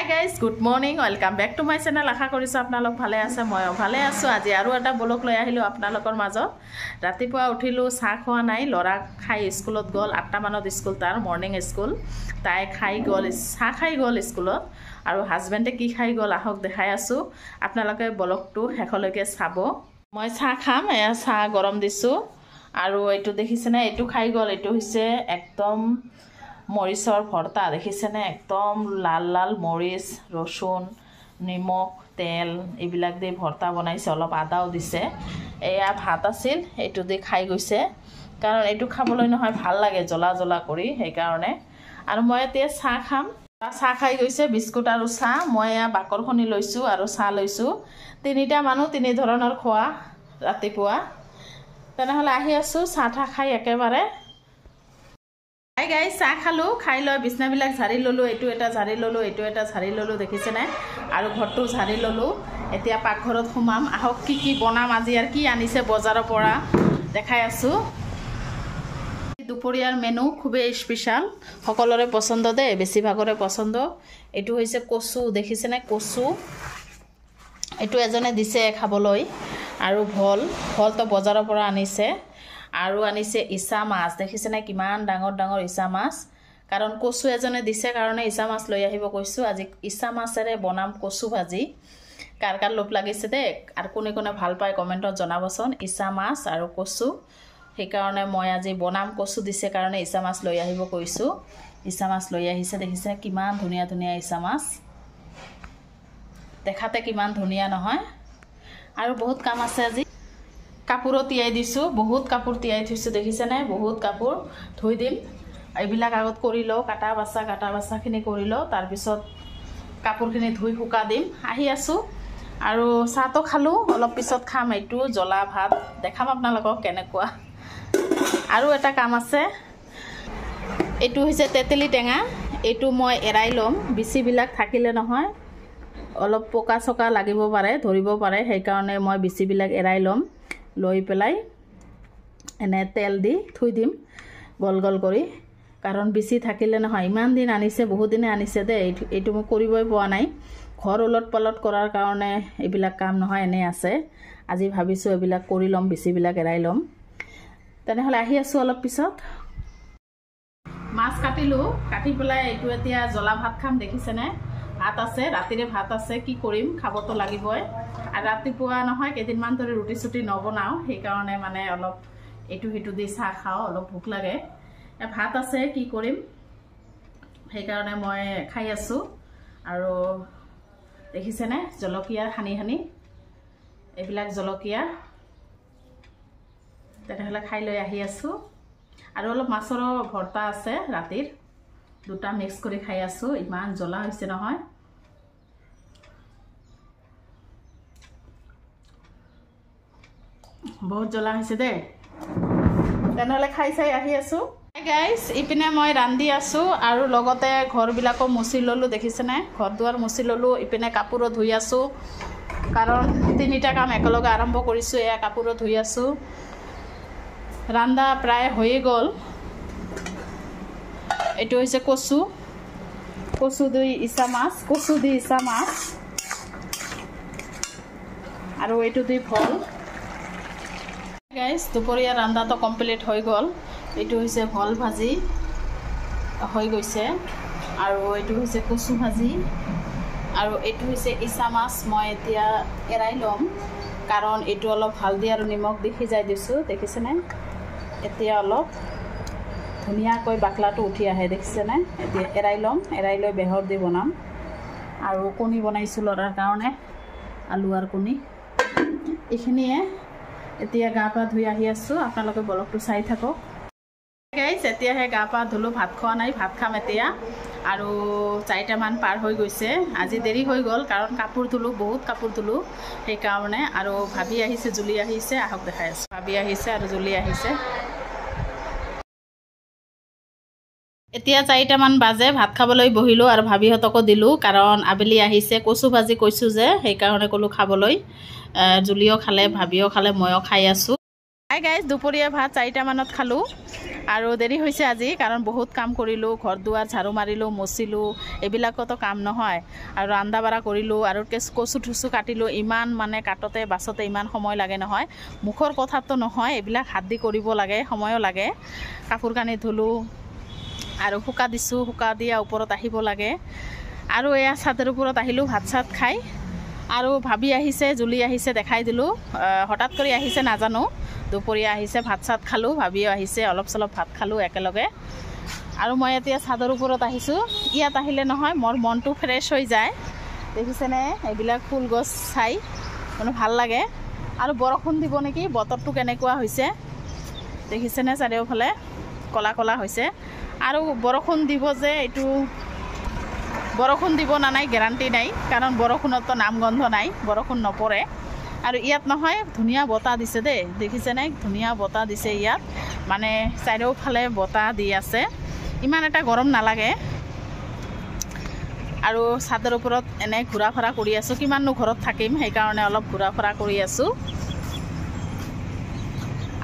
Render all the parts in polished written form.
guys, good morning. Welcome back to my channel. আশা কৰিছো আপোনালোক ভালে আছে ময়ো ভালে আছো। আজি আৰু এটা ব্লগ লৈ আহিলো আপোনালোকৰ মাজত। ৰাতিপুৱা উঠিলো চাহ খোৱা নাই লৰা খাই স্কুলত গল 8টা মানত স্কুল তাৰ মৰ্নিং স্কুল তাই খাই গল চাহ খাই গল স্কুলত আৰু হাজবেণ্ডে কি খাই গল আহক দেখাই আছো আপোনালোকে ব্লগটো শেষলৈকে চাব। মই চাহ খাম এয়া চাহ গৰম দিছো আৰু এইটো দেখিছেনে এইটো খাই গল এইটো হৈছে একদম মৰিচৰ ভৰ্তা দেখিছেনে একদম লাল লাল মৰিচ ৰসুন নিমখ তেল এইবিলাক দি ভৰ্তা বনাইছে অলপ আদাও দিছে এয়া ভাত আছিল এইটো দি খাই গৈছে কাৰণ এইটো খাবলৈ নহয় ভাল লাগে জ্বলা জ্বলা কৰি সেই কাৰণে আৰু মই এতিয়া চাহ খাম চাহ খাই গৈছে বিস্কুট আৰু চাহ মই এয়া বাকৰখনি লৈছো আৰু চাহ লৈছো তিনিটা মানুহ তিনি ধৰণৰ খোৱা ৰাতিপুৱা তেনেহলে আহি আছো চাহ খাই একেবাৰে Hi guys, চাহ খালো খাই লৈ বিছনাবিলাক ঝাৰি ললো এটো এটা ঝাৰি ললো এটো এটা ঝাৰি ললো দেখিছে না আৰু ঘৰটো ঝাৰি ললো এতিয়া পাকঘৰত সোমাম আহক কি বনাম আজি আৰু কি আনিছে বজাৰৰ পৰা দেখাই আছো দুপৰীয়াৰ মেনু খুবেই স্পেশাল সকলোৰে পছন্দ দে বেছি ভাগৰে পছন্দ এটো হৈছে কচু দেখিছে না কচু এটো এজনে দিছে খাবলৈ আৰু ভল তো বজাৰৰ পৰা আনিছে আৰু আনিছে ইসা মাছ দেখিছে না কিমান ডাঙৰ ডাঙৰ ইসা মাছ কাৰণ কচু এজনে দিছে কাৰণে ইসা মাছ লৈ আহিব কৈছো আজি ইসা মাছেৰে বনাম কচু ভাজি কাৰ লোভ লাগিছে দে আৰু কোনে কোনে ভাল পায় কমেন্টত জনাবচোন ইসা মাছ আৰু কচু সেই কাৰণে মই আজি বনাম কচু দিছে কাৰণে ইসা মাছ লৈ আহিব কৈছো ইসা মাছ লৈ আহিছে দেখিছে কিমান ধুনিয়া ধুনিয়া ইসা মাছ দেখাতে কিমান ধুনিয়া নহয় আৰু বহুত কাম আছে আজি কাপোৰ তিয়াই দিছো বহুত কাপোৰ তিয়াই থৈছো দেখিছে না বহুত কাপোৰ ধুই দিম এইবিলাক আগত কৰি লও কাটা বাছা খিনি কৰি লও তাৰ পিছত কাপোৰখিনি ধুই শুকা দিম আহি আছো আৰু চাহটো খালো অলপ পিছত খাম এইটো জলা ভাত দেখাম আপোনালোকক কেনেকুৱা আৰু এটা কাম আছে এইটো হৈছে তেতেলি টেঙা এইটো মই এৰাই লম বিচিবিলাক থাকিলে নহয় অলপ পোকা চকা লাগিব পাৰে ধৰিব পাৰে সেই কাৰণে মই বিচিবিলাক এৰাই লম লৈ পেলাই এনে তেল দি থৈ দিম গল গল কৰি কাৰণ বিচি থাকিলে নহয় ইমান দিন আনিছে বহুত দিনে আনিছে দে এইটো মই কৰিবই পোৱা নাই ঘৰ উলট পালট কৰাৰ কাৰণে এইবিলাক কাম নহয় এনে আছে আজি ভাবিছো এইবিলাক কৰি লম বিচিবিলাক এৰাই লম তেনেহলে আহি আছো অলপ পিছত মাছ কাটিলো কাটি পেলাই এইটো এতিয়া জলা ভাত খাম দেখিছে না ভাত আছে ৰাতিৰে ভাত আছে কি কৰিম খাবতো লাগিবই আৰু ৰাতিপুৱা নহয় কেদিনমান ধৰি ৰুটি চুটি নবনাও সেই কাৰণে মানে অলপ এটু হিটু দি চাহ খাও অলপ ভুক লাগে ভাত আছে কি কৰিম সেই কাৰণে মই খাই আছো আৰু দেখিছে না জলকীয়া হানি হানি এইবিলাক জলকীয়া তেনেহলে খাই লৈ আহি আছো আৰু অলপ মাছৰ ভৰ্তা আছে ৰাতিৰ দুটা মিক্স কৰি খাই আছো ইমান জ্বলা হৈছে নহয় বহুত জ্বলা হৈছে দে তেনেহলে খাই চাই আহি আছো গাইস ইপিনে মই ৰান্ধি আছো আৰু লগতে ঘৰবিলাকো মুছি ললো দেখিছে না ঘৰ দুৱাৰ মুছি ললো ইপিনে কাপোৰ ধুই আছো কাৰণ তিনিটা কাম একেলগে আৰম্ভ কৰিছো এয়া কাপোৰ ধুই আছো ৰান্ধা প্ৰায় হৈ গল এটো হৈছে কচু দি ইসা মাছ আৰু এটো দি ভল গাইস দুপৰীয়া ৰান্ধাটো কমপ্লিট হৈ গল এটো হৈছে ভল ভাজি হৈ গৈছে আৰু এটো হৈছে কচু ভাজি আৰু এটো হৈছে ইসা মাছ মই এতিয়া এৰাই লম কাৰণ এটো অলপ হালধি আৰু নিমখ দি সিজাই দিছো দেখিছে না এতিয়া অলপ ধুনিয়াকৈ বাকলাটো উঠি আহে দেখিছে না এতিয়া এৰাই লম এৰাই লৈ বেহৰ দি বনাম আৰু কণী বনাইছো লৰাৰ কাৰণে আলু আৰু কণী এইখিনিয়ে এতিয়া গা পা ধুই আহি আছো আপোনালোকে ব্লগটো চাই থাকক গাইস এতিয়া হে গা পা ধুলো ভাত খোৱা নাই ভাত খাম এতিয়া আৰু 4টা মান পাৰ হৈ গৈছে আজি দেৰি হৈ গল কাৰণ কাপোৰ ধুলো বহুত কাপোৰ ধুলো সেই কাৰণে আৰু ভাবি আহিছে জুলি আহিছে আহক দেখাই আছো ভাবি আহিছে আৰু জুলি আহিছে এতিয়া 4টা মান বাজে ভাত খাবলৈ বহিলো আৰু ভাবিহতকো দিলো কাৰণ আবেলি আহিছে কচু ভাজি কৈছো যে সেই কাৰণে কলো খাবলৈ জুলিও খালে ভাবিও খালে ময়ো খাই আছো হাই গাইস দুপৰীয়া ভাত 4টা মানত খালো আৰু দেৰি হৈছে আজি কাৰণ বহুত কাম কৰিলোঁ, ঘৰ দুৱাৰ ঝাৰু মাৰিলোঁ, মচিলোঁ, এইবিলাকতো কাম নহয়। আৰু ৰান্ধা বাঢ়া কৰিলোঁ আৰু কচু থুচু কাটিলোঁ। ইমান মানে কাটোতে বাছতে ইমান সময় লাগে নহয়, মুখৰ কথাটো নহয়, এইবিলাক হাত দি কৰিব লাগে, সময়ো লাগে। কাপোৰ কানি ধুলোঁ আৰু শুকা দিছোঁ, শুকা দিয়া ওপৰত আহিব লাগে। আৰু এয়া ছাদৰ ওপৰত আহিলোঁ ভাত চাত খাই। আৰু ভাবি আহিছে, জুলি আহিছে, দেখাই দিলোঁ। হঠাৎ কৰি আহিছে নাজানো, দুপৰীয়া আহিছে, ভাত চাত খালোঁ, ভাবিও আহিছে, অলপ চলপ ভাত খালোঁ একেলগে। আৰু মই এতিয়া ছাদৰ ওপৰত আহিছোঁ। ইয়াত আহিলে নহয় মোৰ মনটো ফ্ৰেছ হৈ যায়, দেখিছেনে? এইবিলাক ফুল গছ চাই মানে ভাল লাগে। আৰু বৰষুণ দিব নেকি, বতৰটো কেনেকুৱা হৈছে দেখিছেনে? চাৰিওফালে ক'লা ক'লা হৈছে। আৰু বৰষুণ দিব যে, এইটো বৰষুণ দিব না নাই গেৰাণ্টি নাই, কাৰণ বৰষুণতো নামগন্ধ নাই, বৰষুণ নপৰে। আৰু ইয়াত নহয় ধুনীয়া বতাহ দিছে দেই, দেখিছেনে? ধুনীয়া বতাহ দিছে ইয়াত, মানে চাৰিওফালে বতাহ দি আছে, ইমান এটা গৰম নালাগে। আৰু ছাদৰ ওপৰত এনে ঘূৰা ফুৰা কৰি আছোঁ, কিমাননো ঘৰত থাকিম, সেইকাৰণে অলপ ঘূৰা ফুৰা কৰি আছোঁ।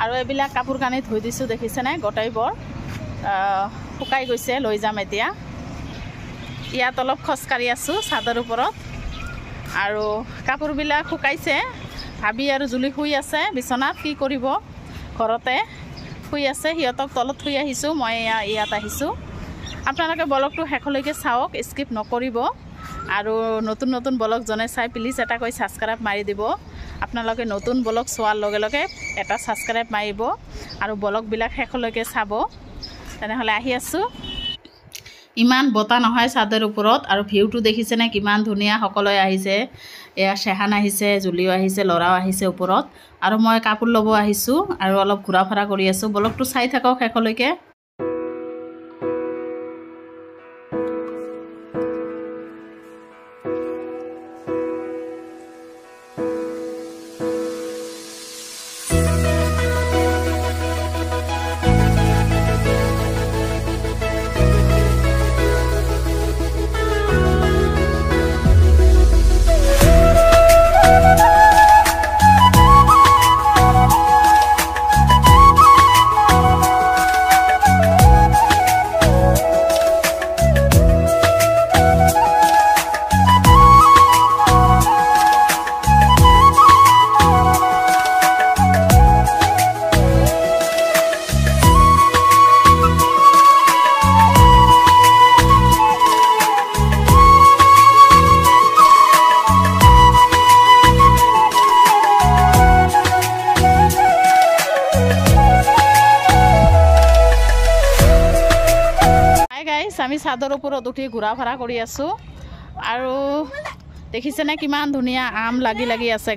আৰু এইবিলাক কাপোৰ কানি ধুই দিছোঁ, দেখিছেনে? গোটেইবোৰ শুকাই গৈছে, লৈ যাম এতিয়া। ইয়াত অলপ খোজকাঢ়ি আছোঁ ছাদৰ ওপৰত। আৰু কাপোৰবিলাক শুকাইছে। ভাবি আৰু জুলি শুই আছে বিচনাত, কি কৰিব, ঘৰতে শুই আছে। সিহঁতক তলত থৈ আহিছোঁ, মই ইয়াত আহিছোঁ। আপোনালোকে ব্লগটো শেষলৈকে চাওক, স্কিপ নকৰিব। আৰু নতুন নতুন ব্লগ জনে চাই প্লিজ এটা কৈ ছাবস্ক্ৰাইব মাৰি দিব। আপোনালোকে নতুন ব্লগ চোৱাৰ লগে লগে এটা ছাবস্ক্ৰাইব মাৰিব আৰু ব্লগবিলাক শেষলৈকে চাব। তেনেহ'লে আহি আছোঁ। ইমান বতাহ নহয় ছাদৰ ওপৰত, আৰু ভিউটো দেখিছেনে কিমান ধুনীয়া। সকলোৱে আহিছে, এয়া চেহান আহিছে, জুলিও আহিছে, ল'ৰাও আহিছে ওপৰত। আৰু মই কাপোৰ ল'ব আহিছোঁ আৰু অলপ ঘূৰা ফুৰা কৰি আছোঁ। ব্লগটো চাই থাকক শেষলৈকে। আমি ছাদৰ ওপৰত উঠি ঘূৰা ফুৰা কৰি আছোঁ। আৰু দেখিছেনে কিমান ধুনীয়া আম লাগি লাগি আছে।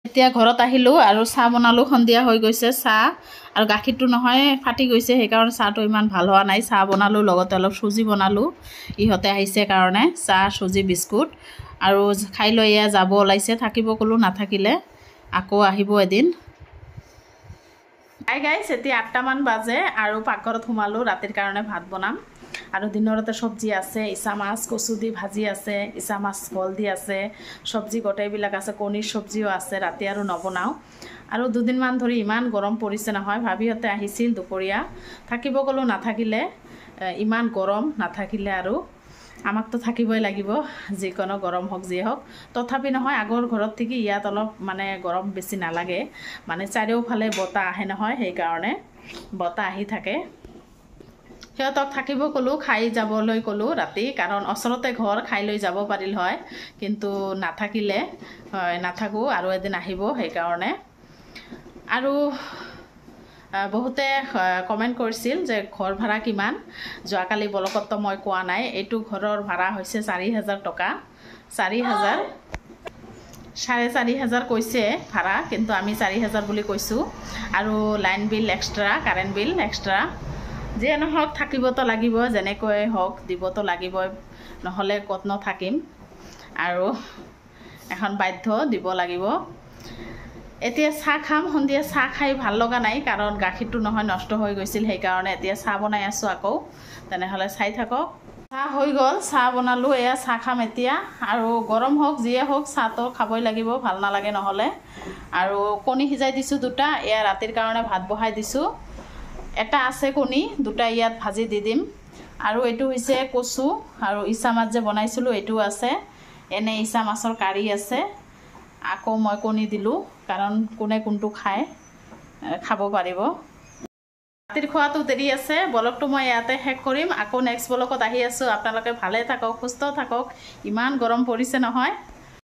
এতিয়া ঘৰত আহিলোঁ আৰু চাহ বনালোঁ, সন্ধিয়া হৈ গৈছে। চাহ আৰু গাখীৰটো নহয় ফাটি গৈছে, সেইকাৰণে চাহটো ইমান ভাল হোৱা নাই। চাহ বনালোঁ, লগতে অলপ চুজি বনালোঁ, ইহঁতে আহিছে কাৰণে। চাহ, চুজি, বিস্কুট। আৰু খাই লৈ এয়া যাব ওলাইছে, থাকিব ক'লোঁ, নাথাকিলে আকৌ আহিব এদিন। হাই গাইছ, এতিয়া 8টামান বাজে আৰু পাকঘৰত সোমালোঁ, ৰাতিৰ কাৰণে ভাত বনাম। আৰু দিনৰতে চব্জি আছে, ইচা মাছ কচু দি ভাজি আছে, ইচা মাছ কল দি আছে, চব্জি গোটেইবিলাক আছে, কণীৰ চব্জিও আছে। ৰাতি আৰু নবনাওঁ। আৰু দুদিনমান ধৰি ইমান গৰম পৰিছে নহয়। ভাবিহঁতে আহিছিল দুপৰীয়া, থাকিব ক'লোঁ, নাথাকিলে। ইমান গৰম, নাথাকিলে আৰু আমাকতো থাকিবই লাগিব, যিকোনো গৰম হওক যিয়ে হওক। তথাপি নহয়, আগৰ ঘৰত থাকি ইয়াত অলপ মানে গৰম বেছি নালাগে, মানে চাৰিওফালে বতাহ আহে নহয়, সেইকাৰণে বতাহ আহি থাকে। সিহঁতক থাকিব ক'লোঁ, খাই যাবলৈ ক'লোঁ ৰাতি, কাৰণ ওচৰতে ঘৰ, খাই লৈ যাব পাৰিল হয়, কিন্তু নাথাকিলে। নাথাকোঁ, আৰু এদিন আহিব, সেইকাৰণে। আৰু বহুতে কমেণ্ট কৰিছিল যে ঘৰ ভাড়া কিমান। যোৱাকালি ব্লগততো মই কোৱা নাই। এইটো ঘৰৰ ভাড়া হৈছে 4,000 টকা। 4,000, 4,500 কৈছে ভাড়া, কিন্তু আমি 4,000 বুলি কৈছোঁ। আৰু line bill extra, current bill extra. যিয়ে নহওক থাকিবতো লাগিব, যেনেকৈ হওক দিবতো লাগিবই, নহ'লে ক'তনো থাকিম। আৰু এখন বাধ্য দিব লাগিব। এতিয়া চাহ খাম, সন্ধিয়া চাহ খাই ভাল লগা নাই, কাৰণ গাখীৰটো নহয় নষ্ট হৈ গৈছিল, সেইকাৰণে এতিয়া চাহ বনাই আছোঁ আকৌ। তেনেহ'লে চাই থাকক। চাহ হৈ গ'ল, চাহ বনালোঁ, এয়া চাহ খাম এতিয়া। আৰু গৰম হওক যিয়ে হওক চাহটো খাবই লাগিব, ভাল নালাগে নহ'লে। আৰু কণী সিজাই দিছোঁ 2টা, এয়া ৰাতিৰ কাৰণে ভাত বহাই দিছোঁ। এটা আছে কণী, 2টা ইয়াত ভাজি দি দিম। আৰু এইটো হৈছে কচু, আৰু ইচা মাছ যে বনাইছিলোঁ এইটো আছে। এনে ইচা মাছৰ কাৰী আছে। আকৌ মই কণী দিলোঁ, কাৰণ কোনে কোনটো খায় খাব পাৰিব। ৰাতিৰ খোৱাটো দেৰি আছে, ব্লগটো মই ইয়াতে শেষ কৰিম। আকৌ নেক্সট ব্লগত আহি আছোঁ। আপোনালোকে ভালে থাকক, সুস্থ থাকক। ইমান গৰম পৰিছে নহয়।